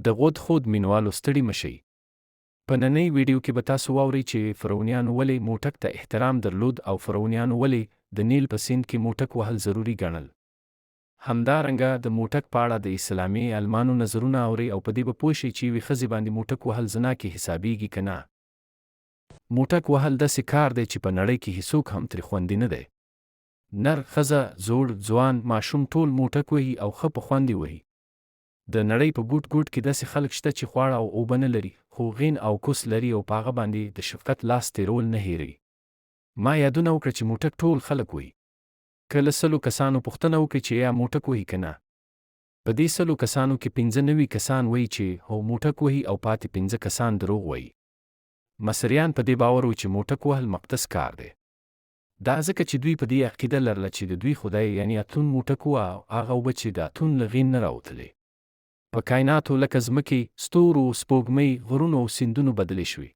د غود خود مینوالو ستړي مشئ. په نننۍ ویډیو کې به تاسو واورئ چې فرعونیانو ولې موټک ته احترام درلود او فرعونیانو ولې د نیل په سیند کې موټک وهل ضروري ګڼل. همدارنګه د موټک په اړه د اسلامي عالمانو نظرونه اورئ او په دې به پوه شئ چې یوې ښځې باندې موټک وهل زناکې حسابېږي که نه. موټک وهل داسې کار دی چې په نړۍ کې هیڅوک هم ترې خوندي نه دی. نر، ښځه، زوړ، ځوان، ماشوم ټول موټک وهي او ښه په خوند یې وهي. د نړۍ په ګوټ ګوټ کې داسې خلک شته چې خواړه او اوبه نه لري، خو غین او کوس لري او په هغه باندې د شفقت لاس تېرول نه هېروي. ما یادونه وکړه چې موټک ټول خلک وهي. که له 100 کسانو پوښتنه وکړئ چې یا موټک وهي که نه، په دې 100 کسانو کې 95 کسان وایي چې هو موټک وهي او پاتې 5 کسان دروغ وایي. مصریان په دې باور وو چې موټک وهل مقدس کار دی. دا ځکه چې دوی په دې عقیده لرله چې د دوی خدای یعنی اتون موټک وه او هغه اوبه چې د اتون له غین نه راوتلې. په کائناتو لکه ځمکې، ستورو، سپوږمۍ، غرونو او سیندونو بدلې شوې.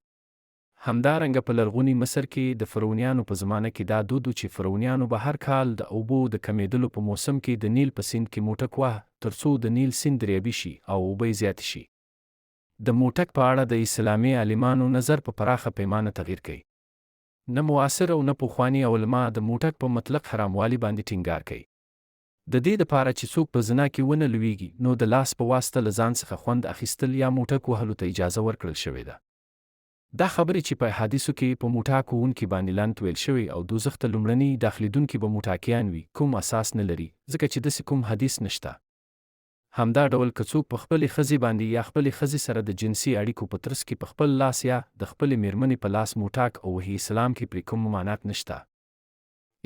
همدارنګه په لرغوني مصر کې د فرعونیانو په زمانه کې دا دود و چې فرعونیانو به هر کال د اوبو د کمیدلو په موسم کې د نیل په سیند کې موټک وهه ترڅو د نیل سیند دریابي شي او اوبه یې زیاتې شي. د موټک په اړه د اسلامي عالمانو نظر په پراخه پیمانه تغییر کوي. نه معاصر او نه پخواني علما د موټک په مطلق حراموالي باندې ټینګار کوي. د دې دپاره چې څوک په زنا کې ونه لویږي نو د لاس په واسطه له ځان څخه خوند اخیستل یا موټک وهلو ته اجازه ورکړل شوې ده. دا خبرې چې په احادیثو کې په موټاک وهونکي باندې لعنت ویل شوی او دوزخ ته لومړني داخلېدونکي به موټاکیان وي کوم اساس نه لري، ځکه چې داسې کوم حدیث نشته. همدا ډول که څوک په خپلې ښځې باندې یا خپلې ښځې سره د جنسي اړیکو په ترڅ کې په خپل لاس یا د خپلې میرمنې په لاس موټاک او وهي، اسلام کې پرې کوم ممانعت نشته.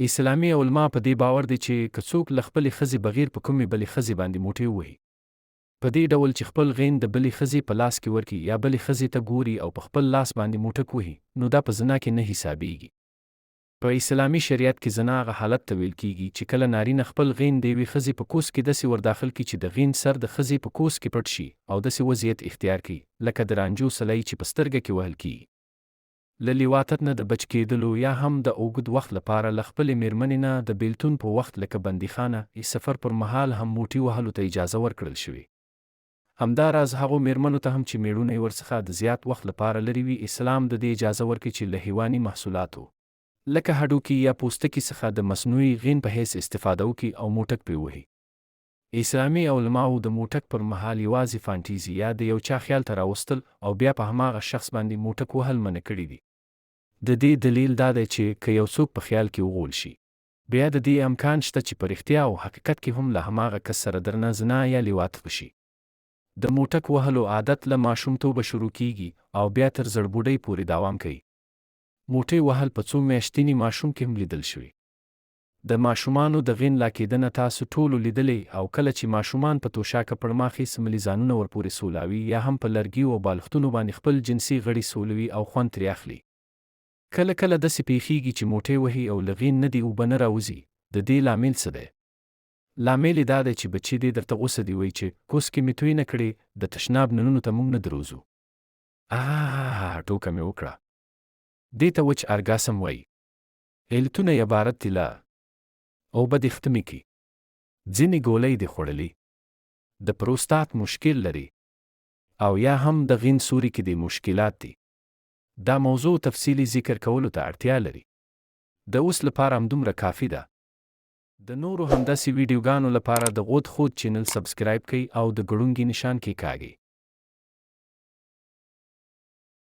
اسلامي علما په دې باور دي چې که څوک له خپلې ښځې بغیر په کومې بلې ښځې باندې موټی ووهي، په دې ډول چې خپل غین د بلې ښځې په لاس کې ورکړي یا بلې ښځې ته ګوري او په خپل لاس باندې موټک وهي، نو دا په زنا کې نه حسابېږي. په اسلامي شریعت کې زنا هغه حالت ته ویل کېږي چې کله نارینه خپل غین د یوې ښځې په کوس کې داسې ورداخل کړي چې د غین سر د ښځې په کوس کې پټ شي او داسې وضعیت اختیار کړي لکه د رانجو سلای چې په سترګه کې وهل کېږي. له لیواطت نه د بچ کېدلو یا هم د اوږد وخت لپاره له خپلې میرمنې نه د بیلتون په وخت لکه بندیخانه سفر پر مهال هم موټي وهلو ته اجازه ورکړل شوې. همداراز هغو میرمنو ته هم چې میړونه یې ورڅخه د زیات وخت لپاره لرې وي، اسلام د دې اجازه ورکړي چې له حیواني محصولاتو لکه هډوکي یا پوستکي څخه د مصنوعي غین په حیث استفاده وکړي او موټک پرې ووهي. اسلامي علماو د موټک پر مهال یوازې فانټیزي یا د یو چا خیال ته راوستل او بیا په هماغه شخص باندې موټک وهل منع کړي دي. د دې دلیل دا دی چې که یو څوک په خیال کې وغول شي، بیا د دې امکان شته چې په رښتیا او حقیقت کې هم له هماغه کس سره درنه زنا یا لیواطت وشي. د موټک وهلو عادت له ماشومتوبه شروع کیږي او بیا تر زړبوډۍ پورې دوام کوي. موټی وهل په څو میاشتني ماشوم کې هم لیدل شوي. د ماشومانو د غین لا کېدنه تاسو ټولو لیدلې او کله چې ماشومان په توشاکه پړماخي سملي ځانونه ورپورې سولوي یا هم په لرګیو او بالښتونو باندې خپل جنسي غړي سولوي او خوند ترې اخلي. کله کله داسې پیښیږي چې موټی وهي او له غین نه دې اوبه نه راوځي. د دې لامل څه دی؟ لامل یې دا دی چې بچي دې درته غوسه دي وایي چې کوس کې مې توی نه کړې، د تشناب ننونو ته موږ نه دروځو. ټوکه مې وکړه. دې ته وچ ارګاسم وایي. علتونه یې عبارت دي له اوبه دې ختمې کړي، ځینې ګولۍ دې خوړلي، د پروستات مشکل لري او یا هم د غین سوري کې دې مشکلات دي. دا موضوع تفصیلی ذکر کولو ته اړتیا لري. د اوس لپاره همدومره کافي ده. د نورو همداسې ویډیوګانو لپاره د غود خود چینل سبسکرایب کړئ او د ګړنګي نشان کېکاږئ.